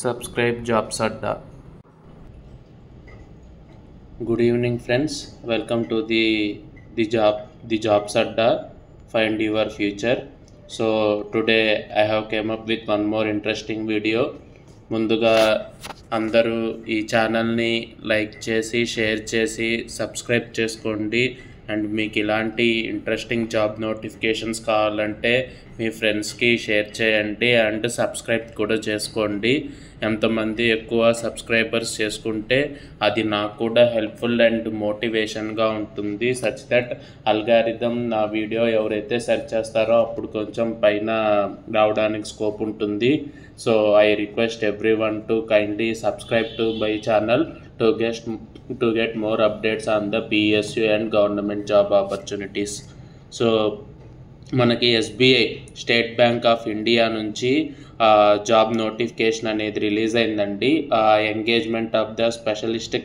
Subscribe Jobs Adda. Good evening, friends. Welcome to the Jobs Adda. Find your future. So today I have came up with one more interesting video. ముందుగా అందరూ ఈ ఛానల్ని like చేసి share చేసి subscribe చేసుకోండి. And మీకు ఇలాంటి interesting job notifications కావాలంటే మీ ఫ్రెండ్స్కి షేర్ చేయండి అండ్ సబ్స్క్రైబ్ కూడా చేసుకోండి. ఎంతమంది ఎక్కువ సబ్స్క్రైబర్స్ చేసుకుంటే అది నాకు కూడా హెల్ప్ఫుల్ అండ్ మోటివేషన్గా ఉంటుంది. సచ్ దట్ అల్గారిథం నా వీడియో ఎవరైతే సెర్చ్ చేస్తారో అప్పుడు కొంచెం పైన రావడానికి స్కోప్ ఉంటుంది. So I request everyone to kindly subscribe to my channel to get more updates on the PSU and government job opportunities. So మనకి SBI state bank of India నుంచి జాబ్ నోటిఫికేషన్ అనేది release అయిందండి. Engagement of the specialist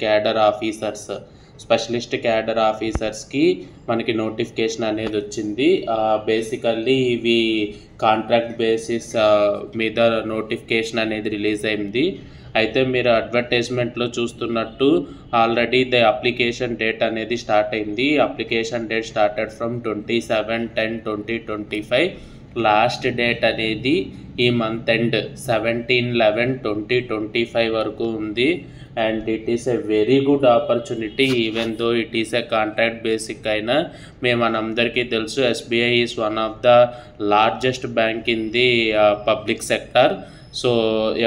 cadre ఆఫీసర్స్కి మనకి notification అనేది వచ్చింది. Basically ఇవి contract basis మీద నోటిఫికేషన్ అనేది రిలీజ్ అయింది. అయితే మీరు అడ్వర్టైజ్మెంట్లో చూస్తున్నట్టు ఆల్రెడీ ద అప్లికేషన్ డేట్ అనేది స్టార్ట్ అయింది. Application date started from 27/10/2025. Last date అనేది ఈ మంత్ ఎండ్ 17/11/2025 వరకు ఉంది. And it is a very good opportunity even though it is a contract basic అయినా మనందరికీ తెలుసు SBI is one of the largest bank in the public sector. So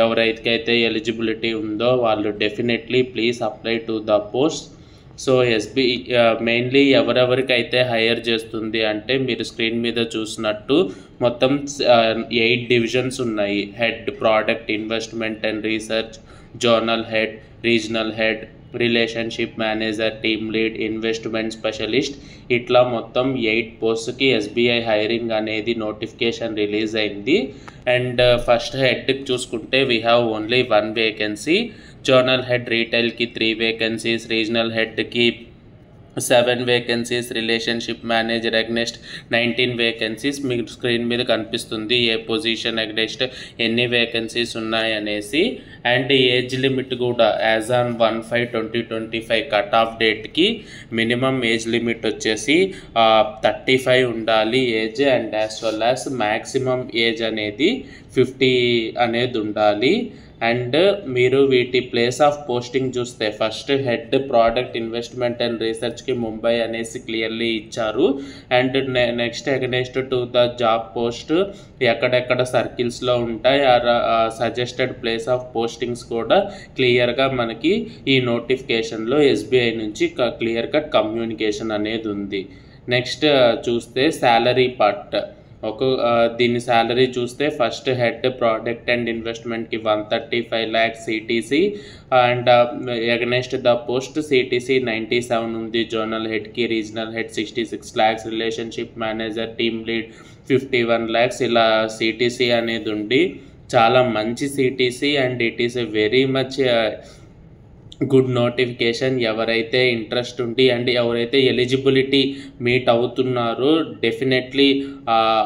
ఎవరైతే eligibility ఉందో వాళ్ళు definitely please apply to the post. So mainly ఎవరెవరికైతే hire చేస్తుంది అంటే మీరు స్క్రీన్ మీద చూసినట్టు మొత్తం 8 డివిజన్స్ ఉన్నాయి. Head, product, investment and research, zonal head, regional head, relationship manager, team lead, investment specialist, ఇట్లా మొత్తం 8 పోస్ట్కి ఎస్బీఐ హైరింగ్ అనేది నోటిఫికేషన్ రిలీజ్ అయింది. అండ్ ఫస్ట్ హెడ్కి చూసుకుంటే we have only 1 vacancy. Zonal head రీటైల్కి 3 వేకెన్సీస్, రీజనల్ హెడ్కి 7 vacancies, relationship manager against 19 vacancies. మీకు స్క్రీన్ మీద కనిపిస్తుంది ఏ పొజిషన్ అగ్నెస్ట్ ఎన్ని వేకెన్సీస్ ఉన్నాయనేసి. అండ్ ఏజ్ లిమిట్ కూడా యాజ్ ఆన్ 1/5/2025 కట్ ఆఫ్ డేట్కి మినిమం ఏజ్ లిమిట్ వచ్చేసి 35 ఉండాలి age. And as well as maximum age అనేది 50 అనేది ఉండాలి. అండ్ మీరు వీటి ప్లేస్ ఆఫ్ పోస్టింగ్ చూస్తే first head, product, investment and రీసెర్చ్కి ముంబై అనేసి క్లియర్లీ ఇచ్చారు. And next against to the job post ఎక్కడెక్కడ సర్కిల్స్లో ఉంటాయి సజెస్టెడ్ ప్లేస్ ఆఫ్ పోస్టింగ్స్ కూడా క్లియర్గా మనకి ఈ నోటిఫికేషన్లో ఎస్బీఐ నుంచి క్లియర్ కట్ కమ్యూనికేషన్ అనేది ఉంది. నెక్స్ట్ చూస్తే శాలరీ పార్ట్. దీని శాలరీ చూస్తే ఫస్ట్ హెడ్, ప్రోడక్ట్ అండ్ ఇన్వెస్ట్మెంట్కి 135 lakhs CTC. And against the post CTC 97 ఉంది. జోనల్ హెడ్కి, regional head 66 lakhs, relationship manager, team lead 51 lakhs. ఇలా CTC అనేది ఉంది. చాలా మంచి CTC and it is a very much good notification. ఎవరైతే ఇంట్రెస్ట్ ఉండి అండ్ ఎవరైతే ఎలిజిబిలిటీ మీట్ అవుతున్నారో definitely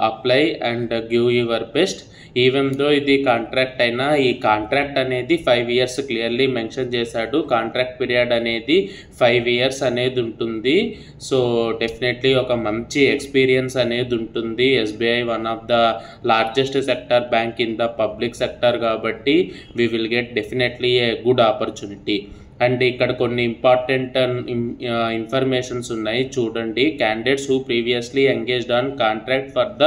apply and give your best. Even though ఇది కాంట్రాక్ట్ అయినా ఈ కాంట్రాక్ట్ అనేది 5 years క్లియర్లీ మెన్షన్ చేశాడు. కాంట్రాక్ట్ పీరియడ్ అనేది 5 years అనేది ఉంటుంది. సో డెఫినెట్లీ ఒక మంచి ఎక్స్పీరియన్స్ అనేది ఉంటుంది. SBI one of the largest sector bank in the public sector కాబట్టి we will get definitely a good opportunity. And ఇక్కడ కొన్ని ఇంపార్టెంట్ ఇన్ఫర్మేషన్స్ ఉన్నాయి చూడండి. Candidates who previously engaged on contract for the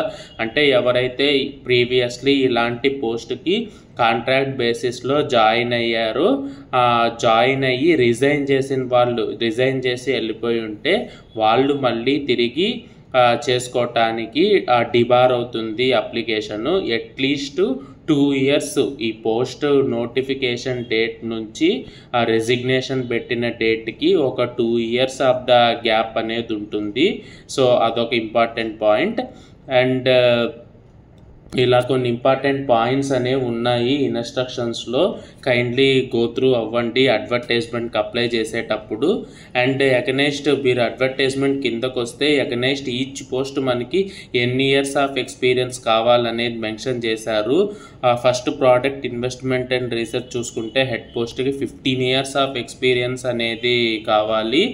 అంటే ఎవరైతే ప్రీవియస్లీ ఇలాంటి పోస్ట్కి కాంట్రాక్ట్ బేసిస్లో జాయిన్ అయ్యారో జాయిన్ అయ్యి రిజైన్ చేసి వెళ్ళిపోయి ఉంటే వాళ్ళు మళ్ళీ తిరిగి చేసుకోవటానికి డిబార్ అవుతుంది అప్లికేషను. అట్లీస్ట్ 2 years ఈ పోస్ట్ నోటిఫికేషన్ డేట్ నుంచి రెసిగ్నేషన్ పెట్టిన డేట్కి ఒక 2 years ఆఫ్ ద గ్యాప్ అనేది ఉంటుంది. సో అదొక ఇంపార్టెంట్ పాయింట్. అండ్ ఇలా కొన్ని ఇంపార్టెంట్ పాయింట్స్ అనేవి ఉన్నాయి ఇన్స్ట్రక్షన్స్లో. కైండ్లీ గో త్రూ అవ్వండి అడ్వర్టైజ్మెంట్కి అప్లై చేసేటప్పుడు. అండ్ ఎగనెస్ట్ మీరు అడ్వర్టైజ్మెంట్ కిందకు వస్తే ఎగనెస్ట్ ఈచ్ పోస్ట్ మనకి ఎన్ని ఇయర్స్ ఆఫ్ ఎక్స్పీరియన్స్ కావాలనేది మెన్షన్ చేశారు. First product investment and research చూసుకుంటే హెడ్ పోస్ట్కి 15 ఇయర్స్ ఆఫ్ ఎక్స్పీరియన్స్ అనేది కావాలి.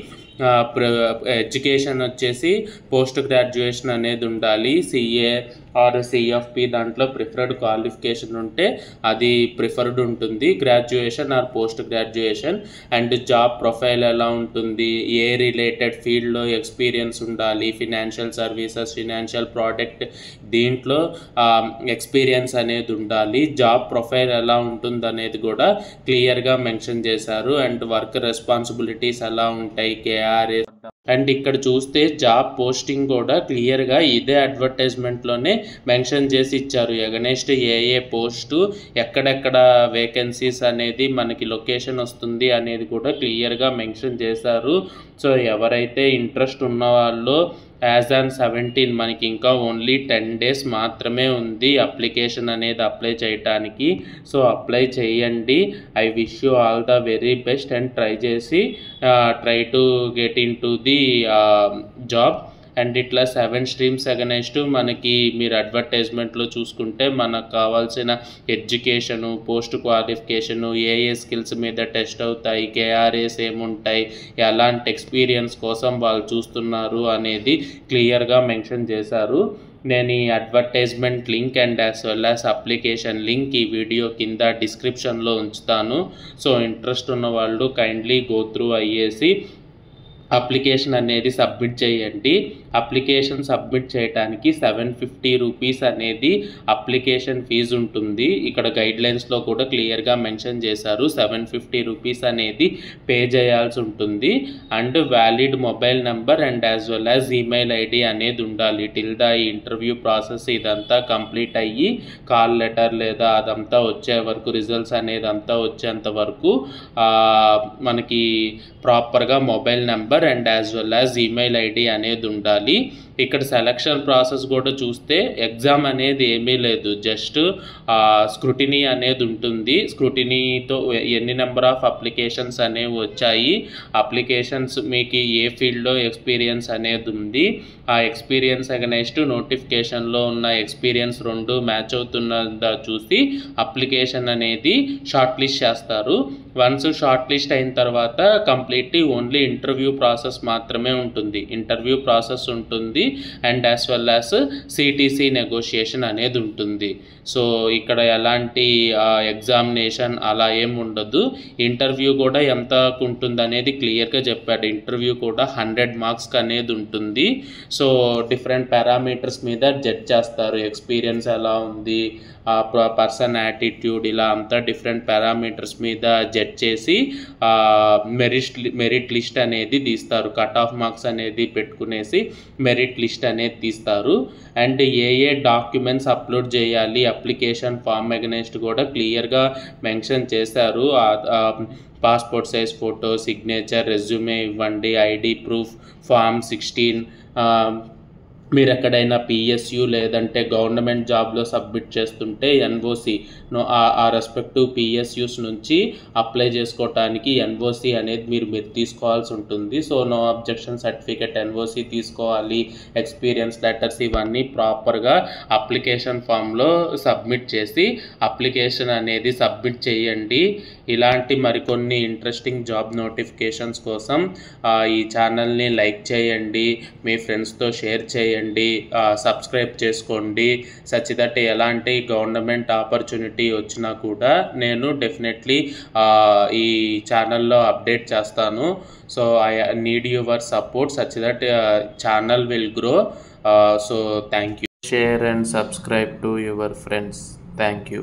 ఎడ్యుకేషన్ వచ్చేసి పోస్ట్ గ్రాడ్యుయేషన్ అనేది ఉండాలి. సిఏ ఆర్ సిఎఫ్పి దాంట్లో ప్రిఫర్డ్ క్వాలిఫికేషన్ ఉంటే అది ప్రిఫర్డ్ ఉంటుంది, graduation or post graduation. And job profile ఎలా ఉంటుంది, ఏ రిలేటెడ్ ఫీల్డ్లో ఎక్స్పీరియన్స్ ఉండాలి, ఫినాన్షియల్ సర్వీసెస్, ఫినాన్షియల్ ప్రోడక్ట్ దీంట్లో ఎక్స్పీరియన్స్ అనేది ఉండాలి. జాబ్ ప్రొఫైల్ ఎలా ఉంటుంది అనేది కూడా క్లియర్గా మెన్షన్ చేశారు. అండ్ వర్క్ రెస్పాన్సిబిలిటీస్ ఎలా ఉంటాయి, కేఆర్ఏ. అండ్ ఇక్కడ చూస్తే జాబ్ పోస్టింగ్ కూడా క్లియర్గా ఇదే అడ్వర్టైజ్మెంట్లోనే మెన్షన్ చేసి ఇచ్చారు. ఎగనెస్ట్ ఏ పోస్టు ఎక్కడెక్కడ వేకెన్సీస్ అనేది మనకి లొకేషన్ వస్తుంది అనేది కూడా క్లియర్గా మెన్షన్ చేశారు. సో ఎవరైతే ఇంట్రెస్ట్ ఉన్న వాళ్ళు యాజ్ ఆన్ 17 మనకి ఇంకా ఓన్లీ 10 days మాత్రమే ఉంది అప్లికేషన్ అనేది అప్లై చేయటానికి. సో అప్లై చేయండి. I wish you all the very best and try to get in to the job. And ఇట్లా 7 streams అగనెస్ట్ మనకి మీరు అడ్వర్టైజ్మెంట్లో చూసుకుంటే మనకు కావాల్సిన ఎడ్యుకేషను, పోస్ట్ క్వాలిఫికేషను, ఏ స్కిల్స్ మీద టెస్ట్ అవుతాయి, కేఆర్ఏస్ ఏముంటాయి, ఎలాంటి ఎక్స్పీరియన్స్ కోసం వాళ్ళు చూస్తున్నారు అనేది క్లియర్గా మెన్షన్ చేశారు. నేను ఈ advertisement link and as well as application link ఈ వీడియో కింద డిస్క్రిప్షన్లో ఉంచుతాను. సో ఇంట్రెస్ట్ ఉన్న వాళ్ళు కైండ్లీ గో త్రూ అయ్యేసి అప్లికేషన్ అనేది సబ్మిట్ చేయండి. అప్లికేషన్ సబ్మిట్ చేయడానికి 750 రూపీస్ అనేది అప్లికేషన్ ఫీజు ఉంటుంది. ఇక్కడ గైడ్లైన్స్లో కూడా క్లియర్గా మెన్షన్ చేశారు 750 రూపీస్ అనేది పే చేయాల్సి ఉంటుంది. And valid mobile number and as well as email ID అనేది ఉండాలి. టిల్ ద ఇంటర్వ్యూ ప్రాసెస్ ఇదంతా కంప్లీట్ అయ్యి కాల్ లెటర్ లేదా అదంతా వచ్చే వరకు, రిజల్ట్స్ అనేది అంతా వచ్చేంత వరకు మనకి ప్రాపర్గా mobile number and as well as email ID అనేది ఉండాలి. ఇక్కడ సెలక్షన్ ప్రాసెస్ కూడా చూస్తే ఎగ్జామ్ అనేది ఏమీ లేదు, జస్ట్ స్క్రూటినీ అనేది ఉంటుంది. స్క్రూటినీతో ఎన్ని నెంబర్ ఆఫ్ అప్లికేషన్స్ అనేవి వచ్చాయి, అప్లికేషన్స్ మీకు ఏ ఫీల్డ్లో ఎక్స్పీరియన్స్ అనేది ఉంది, ఆ ఎక్స్పీరియన్స్ అగనెస్ట్ నోటిఫికేషన్లో ఉన్న ఎక్స్పీరియన్స్ 2 మ్యాచ్ అవుతున్నదా చూసి అప్లికేషన్ అనేది షార్ట్ లిస్ట్ చేస్తారు. వన్స్ షార్ట్ లిస్ట్ అయిన తర్వాత కంప్లీట్లీ ఓన్లీ ఇంటర్వ్యూ ప్రాసెస్ మాత్రమే ఉంటుంది. ఇంటర్వ్యూ ప్రాసెస్ ఉంటుంది and as well as CTC negotiation అనేది ఉంటుంది. సో ఇక్కడ ఎలాంటి ఎగ్జామినేషన్ అలా ఏం ఉండదు. ఇంటర్వ్యూ కూడా ఎంత ఉంటుంది అనేది క్లియర్గా చెప్పాడు. ఇంటర్వ్యూ కూడా 100 మార్క్స్కి అనేది ఉంటుంది. సో డిఫరెంట్ పారామీటర్స్ మీద జడ్జ్ చేస్తారు. ఎక్స్పీరియన్స్ ఎలా ఉంది, పర్సన్ యాటిట్యూడ్, ఇలా అంతా డిఫరెంట్ పారామీటర్స్ మీద జడ్జ్ చేసి మెరిట్ లిస్ట్ అనేది తీస్తారు. కట్ ఆఫ్ మార్క్స్ అనేది పెట్టుకునేసి మెరిట్ లిస్ట్ అనేది తీస్తారు. అండ్ ఏ డాక్యుమెంట్స్ అప్లోడ్ చేయాలి అప్లికేషన్ ఫామ్ అగెనెస్ట్ కూడా క్లియర్గా మెన్షన్ చేశారు. Passport size photo, signature, resume ఇవ్వండి, ఐడి ప్రూఫ్, ఫామ్ 16, మీరు ఎక్కడైనా పిఎస్యు లేదంటే గవర్నమెంట్ జాబ్లో సబ్మిట్ చేస్తుంటే ఎన్ఓసి ఆ రెస్పెక్టివ్ పిఎస్యూస్ నుంచి అప్లై చేసుకోవటానికి ఎన్ఓసి అనేది మీరు తీసుకోవాల్సి ఉంటుంది. So no objection certificate, NOC తీసుకోవాలి, ఎక్స్పీరియన్స్ లెటర్స్, ఇవన్నీ ప్రాపర్గా అప్లికేషన్ ఫామ్లో సబ్మిట్ చేసి అప్లికేషన్ అనేది సబ్మిట్ చేయండి. ఇలాంటి మరికొన్ని ఇంట్రెస్టింగ్ జాబ్ నోటిఫికేషన్స్ కోసం ఈ ఛానల్ని లైక్ చేయండి, మీ ఫ్రెండ్స్తో షేర్ చేయండి, సబ్స్క్రైబ్ చేసుకోండి. సచ్ దట్ ఎలాంటి గవర్నమెంట్ ఆపర్చునిటీ వచ్చినా కూడా నేను డెఫినెట్లీ ఈ ఛానల్లో అప్డేట్ చేస్తాను. So I need your support such that channel will grow. So thank you. Share and subscribe to your friends. Thank you.